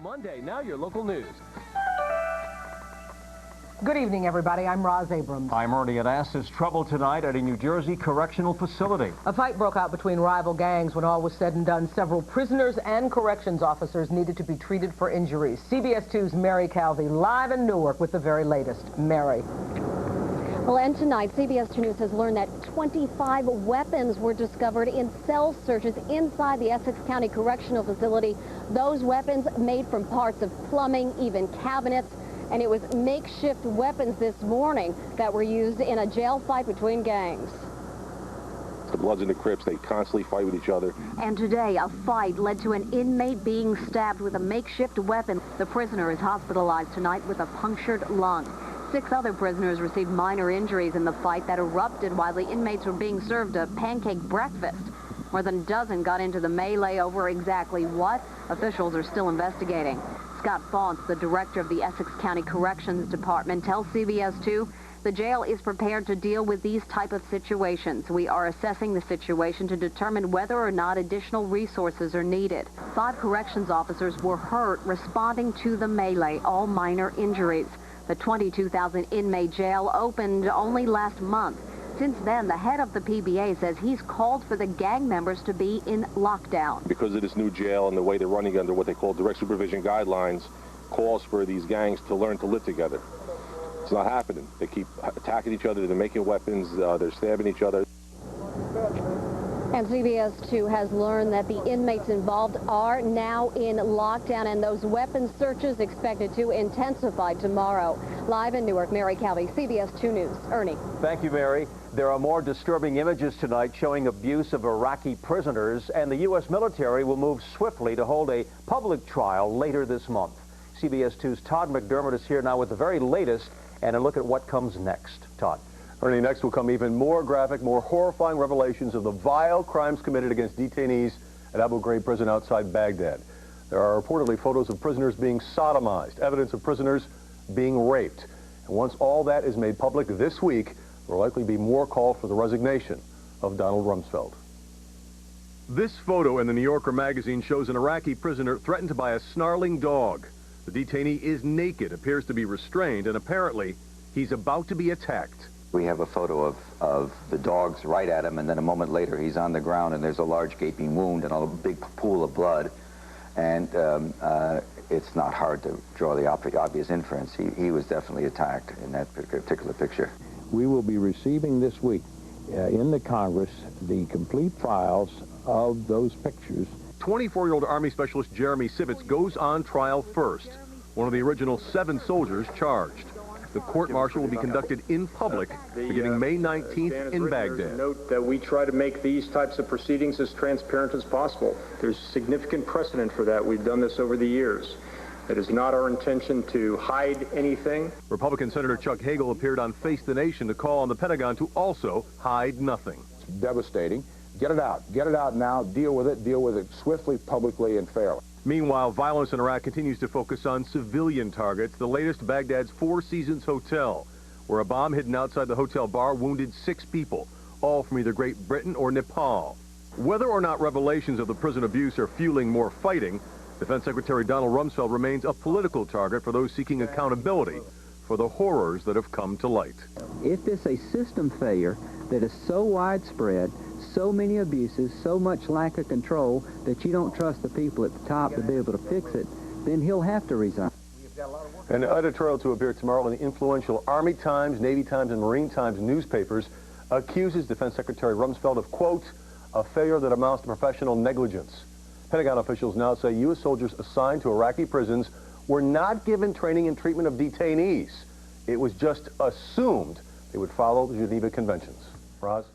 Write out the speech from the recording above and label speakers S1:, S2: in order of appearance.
S1: Monday, now your local news.
S2: Good evening, everybody. I'm Roz Abrams.
S1: I'm Ernie Anastos. Trouble tonight at a New Jersey correctional facility.
S2: A fight broke out between rival gangs. When all was said and done, several prisoners and corrections officers needed to be treated for injuries. CBS 2's Mary Calvi live in Newark with the very latest. Mary.
S3: Well, and tonight, CBS 2 News has learned that 25 weapons were discovered in cell searches inside the Essex County Correctional Facility. Those weapons made from parts of plumbing, even cabinets. And it was makeshift weapons this morning that were used in a jail fight between gangs.
S4: The Bloods and the Crips, they constantly fight with each other.
S3: And today, a fight led to an inmate being stabbed with a makeshift weapon. The prisoner is hospitalized tonight with a punctured lung. 6 other prisoners received minor injuries in the fight that erupted while the inmates were being served a pancake breakfast. More than a dozen got into the melee over exactly what. Officials are still investigating. Scott Faunce, the director of the Essex County Corrections Department, tells CBS 2 the jail is prepared to deal with these type of situations. We are assessing the situation to determine whether or not additional resources are needed. 5 corrections officers were hurt responding to the melee, all minor injuries. The 22,000 inmate jail opened only last month. Since then, the head of the PBA says he's called for the gang members to be in lockdown.
S4: Because of this new jail and the way they're running under what they call direct supervision guidelines, calls for these gangs to learn to live together. It's not happening. They keep attacking each other, they're making weapons, they're stabbing each other.
S3: And CBS 2 has learned that the inmates involved are now in lockdown, and those weapons searches expected to intensify tomorrow. Live in Newark, Mary Calvi, CBS 2 News. Ernie.
S1: Thank you, Mary. There are more disturbing images tonight showing abuse of Iraqi prisoners, and the U.S. military will move swiftly to hold a public trial later this month. CBS 2's Todd McDermott is here now with the very latest and a look at what comes next. Todd.
S5: Ernie, next will come even more graphic, more horrifying revelations of the vile crimes committed against detainees at Abu Ghraib prison outside Baghdad. There are reportedly photos of prisoners being sodomized, evidence of prisoners being raped. And once all that is made public this week, there will likely be more call for the resignation of Donald Rumsfeld. This photo in the New Yorker magazine shows an Iraqi prisoner threatened by a snarling dog. The detainee is naked, appears to be restrained, and apparently he's about to be attacked.
S6: We have a photo of the dogs right at him, and then a moment later he's on the ground and there's a large gaping wound and a big pool of blood. And it's not hard to draw the obvious inference. He was definitely attacked in that particular picture.
S7: We will be receiving this week in the Congress the complete files of those pictures.
S5: 24-year-old Army Specialist Jeremy Sivitz goes on trial first, one of the original 7 soldiers charged. The court-martial will be conducted in public beginning May 19th in Baghdad.
S8: Note that we try to make these types of proceedings as transparent as possible. There's significant precedent for that. We've done this over the years. It is not our intention to hide anything.
S5: Republican Senator Chuck Hagel appeared on Face the Nation to call on the Pentagon to also hide nothing.
S7: It's devastating. Get it out. Get it out now. Deal with it swiftly, publicly, and fairly.
S5: Meanwhile, violence in Iraq continues to focus on civilian targets. The latest, Baghdad's Four Seasons Hotel, where a bomb hidden outside the hotel bar wounded 6 people, all from either Great Britain or Nepal. Whether or not revelations of the prison abuse are fueling more fighting, Defense Secretary Donald Rumsfeld remains a political target for those seeking accountability for the horrors that have come to light.
S9: If it's a system failure that is so widespread, so many abuses, so much lack of control that you don't trust the people at the top to be able to fix it, then he'll have to resign.
S5: An editorial to appear tomorrow in the influential Army Times, Navy Times, and Marine Times newspapers accuses Defense Secretary Rumsfeld of, quote, a failure that amounts to professional negligence. Pentagon officials now say U.S. soldiers assigned to Iraqi prisons were not given training and treatment of detainees. It was just assumed they would follow the Geneva Conventions. Roz?